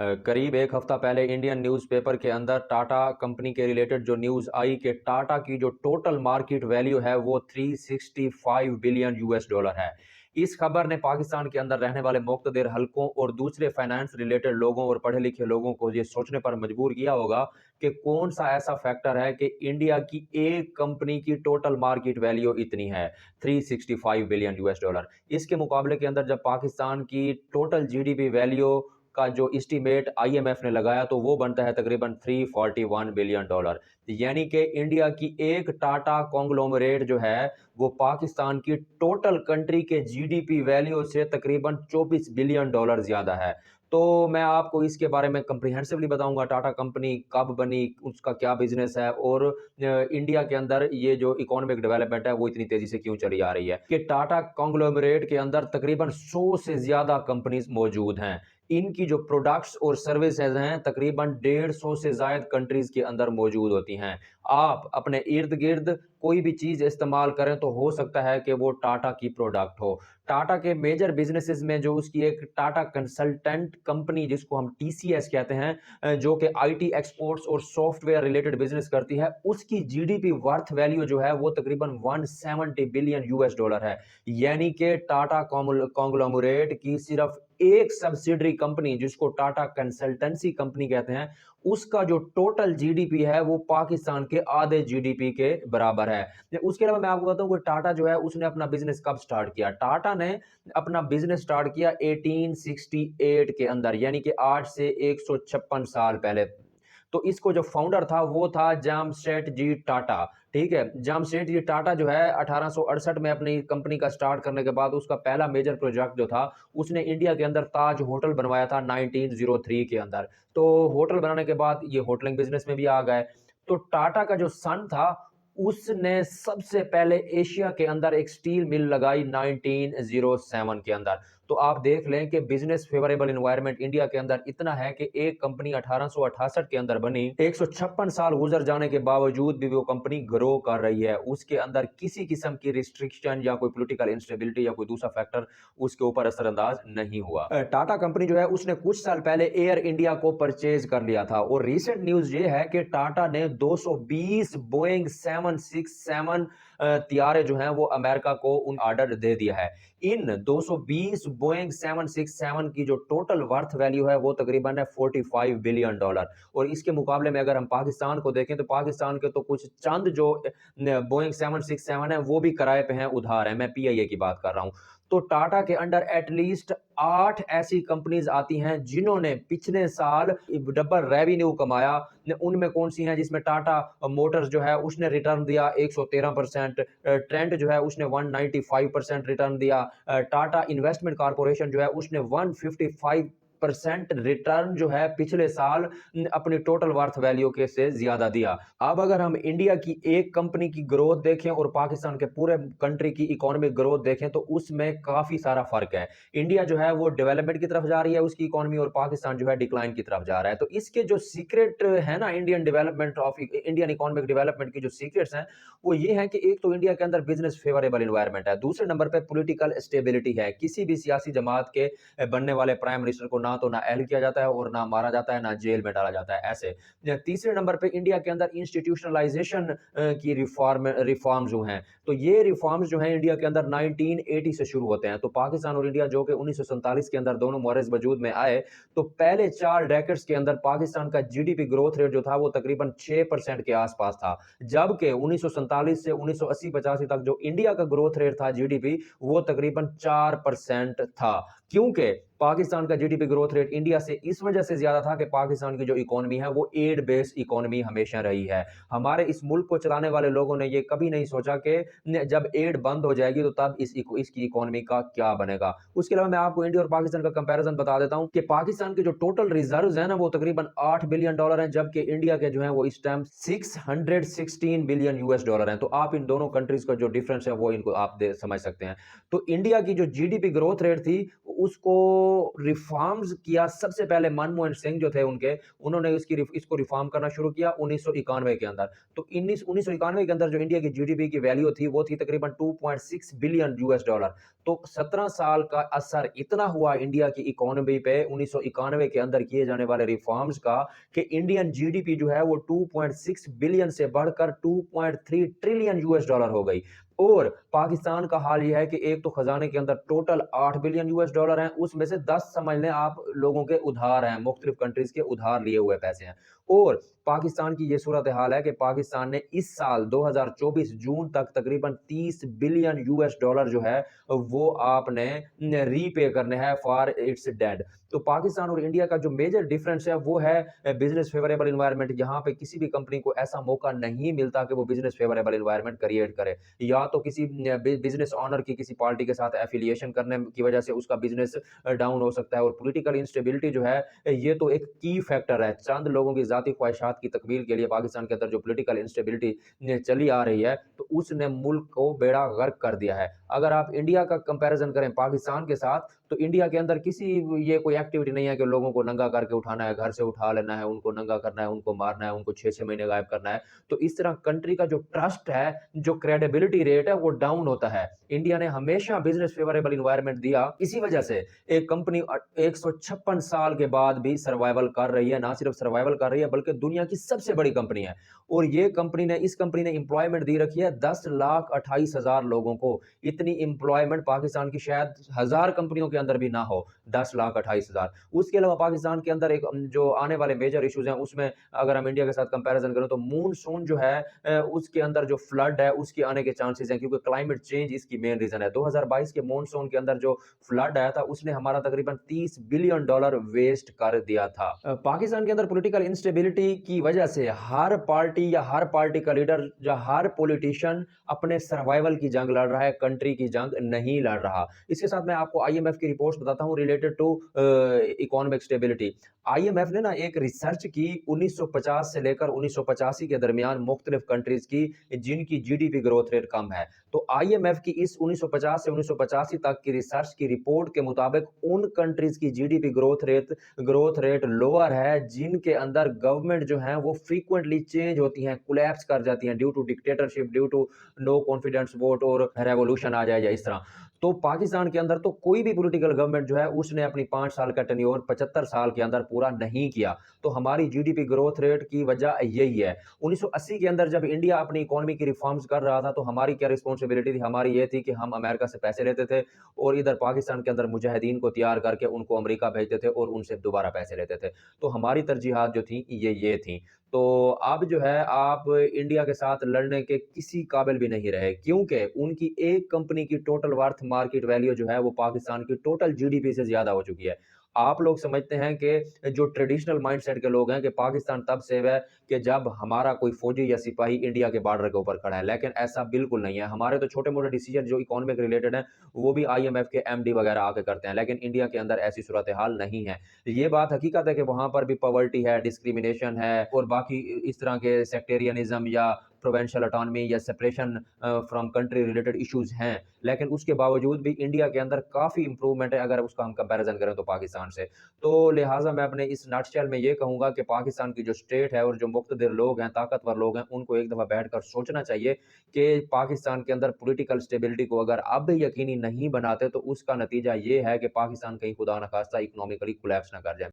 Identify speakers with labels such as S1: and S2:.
S1: करीब एक हफ्ता पहले इंडियन न्यूज़पेपर के अंदर टाटा कंपनी के रिलेटेड जो न्यूज़ आई कि टाटा की जो टोटल मार्केट वैल्यू है वो 365 बिलियन यूएस डॉलर है। इस खबर ने पाकिस्तान के अंदर रहने वाले मुक़्तदिर हलकों और दूसरे फाइनेंस रिलेटेड लोगों और पढ़े लिखे लोगों को ये सोचने पर मजबूर किया होगा कि कौन सा ऐसा फैक्टर है कि इंडिया की एक कंपनी की टोटल मार्केट वैल्यू इतनी है, 365 बिलियन यूएस डॉलर। इसके मुकाबले के अंदर जब पाकिस्तान की टोटल जीडीपी वैल्यू का जो एस्टीमेट आईएमएफ ने लगाया तो वो बनता है तकरीबन 341 बिलियन डॉलर। यानी कि इंडिया की एक टाटा कॉन्ग्लोमरेट जो है वो पाकिस्तान की टोटल कंट्री के जीडीपी वैल्यू से तकरीबन 24 बिलियन डॉलर ज्यादा है। तो मैं आपको इसके बारे में कंप्रिहेंसिवली बताऊंगा टाटा कंपनी कब बनी, उसका क्या बिजनेस है और इंडिया के अंदर ये जो इकोनॉमिक डेवलपमेंट है वो इतनी तेजी से क्यों चली आ रही है। कि टाटा कॉन्ग्लोमरेट के अंदर तकरीबन 100 से ज्यादा कंपनीज मौजूद हैं। इनकी जो प्रोडक्ट्स और सर्विसेज हैं तकरीबन 150 से ज्यादा कंट्रीज के अंदर मौजूद होती हैं। आप अपने इर्द गिर्द कोई भी चीज इस्तेमाल करें तो हो सकता है कि वो टाटा की प्रोडक्ट हो। टाटा के मेजर बिजनेसेस में जो उसकी एक टाटा कंसल्टेंट कंपनी जिसको हम टीसीएस कहते हैं, जो कि आईटी एक्सपोर्ट्स और सॉफ्टवेयर रिलेटेड बिजनेस करती है, उसकी जीडीपी वर्थ वैल्यू जो है वो तकरीबन 170 बिलियन यूएस डॉलर है। यानी कि टाटा कॉन्ग्लोमरेट की सिर्फ एक सब्सिडरी कंपनी जिसको टाटा कंसल्टेंसी कंपनी कहते हैं, उसका जो टोटल जीडीपी है वो पाकिस्तान के आधे जीडीपी के बराबर है। उसके अलावा मैं आपको बताऊं कि टाटा जो है उसने अपना बिजनेस कब स्टार्ट किया। टाटा ने अपना बिजनेस स्टार्ट किया 1868 के अंदर, यानी कि आज से 156 साल पहले। तो इसको जो फाउंडर था वो था जामशेदजी टाटा। ठीक है, जामशेदजी टाटा जो है 1868 में अपनी कंपनी का स्टार्ट करने के बाद उसका पहला मेजर प्रोजेक्ट जो था उसने इंडिया के अंदर ताज होटल बनवाया था 1903 के अंदर। तो होटल बनाने के बाद ये होटलिंग बिजनेस में भी आ गए। तो टाटा का जो सन था उसने सबसे पहले एशिया के अंदर एक स्टील मिल लगाई 1907 के अंदर। तो आप देख लें कि बिजनेस फेवरेबल एनवायरनमेंट इंडिया के अंदर इतना है कि एक कंपनी 1868 के अंदर बनी, 156 साल गुजर जाने के बावजूद भी वो कंपनी ग्रो कर रही है। उसके अंदर किसी किस्म की रिस्ट्रिक्शन या कोई पॉलिटिकल इंस्टेबिलिटी या कोई दूसरा फैक्टर उसके ऊपर असरअंदाज नहीं हुआ। टाटा कंपनी जो है उसने कुछ साल पहले एयर इंडिया को परचेज कर लिया था और रिसेंट न्यूज ये है कि टाटा ने 220 बोइंग 767 तियारे जो हैं वो अमेरिका को उन ऑर्डर दे दिया है। इन 220 बोइंग 767 की जो टोटल वर्थ वैल्यू है वो तकरीबन है 45 बिलियन डॉलर। और इसके मुकाबले में अगर हम पाकिस्तान को देखें तो पाकिस्तान के तो कुछ चंद जो बोइंग 767 है वो भी किराए पे हैं, उधार है। मैं पीआईए की बात कर रहा हूं। तो टाटा के अंडर एटलीस्ट 8 ऐसी कंपनीज आती हैं जिन्होंने पिछले साल डबल रेवेन्यू कमाया। उनमें कौन सी हैं, जिसमें टाटा मोटर्स जो है उसने रिटर्न दिया 113%, ट्रेंट जो है उसने 195% रिटर्न दिया, टाटा इन्वेस्टमेंट कॉर्पोरेशन जो है उसने 155% रिटर्न जो है पिछले साल अपनी टोटल वर्थ वैल्यू के से ज्यादा दिया। अब अगर हम इंडिया की एक कंपनी की ग्रोथ देखें और पाकिस्तान के पूरे कंट्री की इकोनॉमिक ग्रोथ देखें तो उसमें काफी सारा फर्क है। इंडिया जो है वो डेवलपमेंट की तरफ जा रही है उसकी इकोनॉमी, और पाकिस्तान जो है डिक्लाइन की तरफ जा रहा है। तो इसके जो सीक्रेट है ना, इंडियन इकोनॉमिक डेवलपमेंट की जो सीक्रेट्स हैं वो ये है कि एक तो इंडिया के अंदर बिजनेस फेवरेबल एनवायरनमेंट है, दूसरे नंबर पे पॉलिटिकल स्टेबिलिटी है। किसी भी सियासी जमात के बनने वाले प्राइम मिनिस्टर को ना तो ना अहल किया जाता है और ना मारा जाता है, ना जेल में डाला जाता है ऐसे। तीसरे नंबर पे इंडिया के अंदर इंस्टीट्यूशनलाइजेशन की रिफॉर्म जो हैं, तो ये रिफॉर्म्स जो हैं इंडिया के अंदर 1980 से शुरू होते हैं। तो पाकिस्तान और इंडिया जो कि 1947 के अंदर दोनों मॉडल्स वजूद में आए, तो पहले 4 डेकेड्स के अंदर पाकिस्तान का जीडीपी ग्रोथ रेट जो था वो तकरीबन 6% के आसपास था, जबकि 1947 से 1980-85 तक जो इंडिया का ग्रोथ रेट था जीडीपी वो तकरीबन 4% था। क्योंकि पाकिस्तान का जीडीपी ग्रोथ रेट इंडिया से इस वजह से ज्यादा था कि पाकिस्तान की जो इकोनॉमी है वो एड बेस्ड इकोनॉमी हमेशा रही है। हमारे इस मुल्क को चलाने वाले लोगों ने ये कभी नहीं सोचा कि जब एड बंद हो जाएगी तो तब इसकी इकोनॉमी का क्या बनेगा। उसके अलावा मैं आपको इंडिया और पाकिस्तान का कंपैरिजन बता देता हूं कि पाकिस्तान के जो टोटल रिजर्व्स हैं ना वो तकरीबन 8 बिलियन डॉलर हैं, जबकि इंडिया के जो है वो इस टाइम 616 बिलियन यूएस डॉलर हैं। तो आप इन दोनों कंट्रीज का जो डिफरेंस है वो इनको आप समझ सकते हैं। तो इंडिया की जो जीडीपी ग्रोथ रेट थी उसको रिफॉर्म्स किया सबसे पहले मनमोहन सिंह जो थे उनके, उन्होंने इसको रिफॉर्म करना शुरू किया 1991 के अंदर। तो 1991 के अंदर जो इंडिया की जीडीपी की वैल्यू थी वो थी तकरीबन 2.6 बिलियन यूएस डॉलर। तो 17 साल का असर इतना हुआ इंडिया की इकोनॉमी पे 1991 के अंदर किए जाने वाले रिफॉर्म्स का कि इंडियन जीडीपी जो है वो 2.6 बिलियन से बढ़कर 2.3 ट्रिलियन यूएस डॉलर हो गई। और पाकिस्तान का हाल यह है कि एक तो खजाने के अंदर टोटल 8 बिलियन यूएस डॉलर हैं, उसमें से 10 समझ लें आप लोगों के उधार हैं, मुख्तलिफ कंट्रीज के उधार लिए हुए पैसे हैं। और पाकिस्तान की ये सूरत हाल है कि पाकिस्तान ने इस साल 2024 जून तक तकरीबन 30 बिलियन यूएस डॉलर जो है वो आपने रीपे करने हैं फॉर इट्स डेड। तो पाकिस्तान और इंडिया का जो मेजर डिफरेंस है वो है बिजनेस फेवरेबल एनवायरनमेंट। यहाँ पे किसी भी कंपनी को ऐसा मौका नहीं मिलता कि वो बिजनेस फेवरेबल एनवायरनमेंट क्रिएट करे, या तो किसी बिजनेस ऑनर की किसी पार्टी के साथ एफिलिएशन करने की वजह से उसका बिजनेस डाउन हो सकता है। और पॉलिटिकल इंस्टेबिलिटी जो है ये तो एक की फैक्टर है। चंद लोगों की जाती ख्वाहिशात की तकमील के लिए पाकिस्तान के अंदर जो पॉलिटिकल इंस्टेबिलिटी चली आ रही है तो उसने मुल्क को बेड़ा गर्क कर दिया है। अगर आप इंडिया का कंपैरिजन करें पाकिस्तान के साथ तो इंडिया के अंदर किसी ये कोई एक्टिविटी नहीं है कि लोगों को नंगा करके उठाना है, घर से उठा लेना है, उनको नंगा करना है, उनको मारना है, उनको 6-6 महीने गायब करना है। तो इस तरह कंट्री का जो ट्रस्ट है, जो क्रेडिबिलिटी रेट है वो डाउन होता है। इंडिया ने हमेशा बिजनेस फेवरेबल एनवायरनमेंट दिया, इसी वजह से एक कंपनी 156 साल के बाद भी सर्वाइवल कर रही है। ना सिर्फ सर्वाइवल कर रही है बल्कि दुनिया की सबसे बड़ी कंपनी है। और ये इस कंपनी ने एम्प्लॉयमेंट दी रखी है 10,28,000 लोगों को। इतनी एम्प्लॉयमेंट पाकिस्तान की शायद 1000 कंपनियों के अंदर भी ना हो, 10,28,000। उसके अलावा पाकिस्तान के अंदर एक जो आने वाले मेजर इश्यूज हैं उसमें अगर हम इंडिया के साथ कंपैरिजन करें तो मूनसून जो है उसके अंदर जो फ्लड है उसके आने के चांसेस हैं, क्योंकि क्लाइमेट चेंज इसकी मेन रीजन है। 2022 के मॉनसून के अंदर जो फ्लड आया था उसने हमारा तकरीबन 30 बिलियन डॉलर वेस्ट कर दिया था। पाकिस्तान के अंदर पॉलिटिकल इंस्टेबिलिटी की वजह से हर पार्टी या हर पार्टी का लीडर या हर पॉलिटिशियन अपने सर्वाइवल की जंग लड़ रहा है, कंट्री की जंग नहीं लड़ रहा। इसके साथ मैं आपको आईएमएफ की रिपोर्ट बताता हूं related to economic stability. IMF ने ना एक रिसर्च की 1950 से लेकर 1985 के दरमियान मुख्तलिफ कंट्रीज की जिनकी जीडीपी ग्रोथ रेट कम है। तो आईएमएफ की इस 1950 से 1985 तक की रिसर्च की रिपोर्ट के मुताबिक उन कंट्रीज की जीडीपी ग्रोथ रेट लोअर है जिनके अंदर गवर्नमेंट जो है वो फ्रीक्वेंटली चेंज होती हैं, कोलैप्स कर जाती हैं due to dictatorship, due to no confidence vote और रेवोल्यूशन आ जाए या इस तरह। तो पाकिस्तान के अंदर तो कोई भी पॉलिटिकल गवर्नमेंट जो है उसने अपनी 5 साल का टेन्योर 75 साल के अंदर पूरा नहीं किया। तो हमारी जीडीपी ग्रोथ रेट की वजह यही है। 1980 के अंदर जब इंडिया अपनी इकोनॉमी की रिफॉर्म्स कर रहा था तो हमारी क्या रिस्पॉन्सिबिलिटी थी? हमारी ये थी कि हम अमेरिका से पैसे लेते थे और इधर पाकिस्तान के अंदर मुजाहिदीन को तैयार करके उनको अमेरिका भेजते थे और उनसे दोबारा पैसे लेते थे। तो हमारी तरजीहात जो थी ये थी। तो अब जो है आप इंडिया के साथ लड़ने के किसी काबिल भी नहीं रहे, क्योंकि उनकी एक कंपनी की टोटल वर्थ मार्केट वैल्यू जो है वो पाकिस्तान की टोटल जीडीपी से ज्यादा हो चुकी है। आप लोग समझते हैं कि जो ट्रेडिशनल माइंडसेट के लोग हैं कि पाकिस्तान तब सेव है कि जब हमारा कोई फौजी या सिपाही इंडिया के बॉर्डर के ऊपर खड़ा है, लेकिन ऐसा बिल्कुल नहीं है। हमारे तो छोटे मोटे डिसीजन जो इकोनॉमिक रिलेटेड हैं वो भी आईएमएफ के एमडी वगैरह आके करते हैं, लेकिन इंडिया के अंदर ऐसी सूरत हाल नहीं है। ये बात हकीकत है कि वहां पर भी पॉवर्टी है, डिस्क्रिमिनेशन है और बाकी इस तरह के सेक्टेरियनिज्म या प्रोविंशियल ऑटोनॉमी या separation from country related issues हैं, लेकिन उसके बावजूद भी इंडिया के अंदर काफ़ी इंप्रूवमेंट है अगर उसका हम कंपैरिजन करें तो पाकिस्तान से। तो लिहाजा मैं अपने इस नटशेल में ये कहूँगा कि पाकिस्तान की जो स्टेट है और जो मुक़्तदिर लोग हैं, ताकतवर लोग हैं, उनको एक दफ़ा बैठकर सोचना चाहिए कि पाकिस्तान के अंदर पॉलिटिकल स्टेबिलिटी को अगर अब भी यकीनी नहीं बनाते तो उसका नतीजा ये है कि पाकिस्तान कहीं खुदा न खास्ता इकोनॉमिकली कोलैप्स ना कर जाए।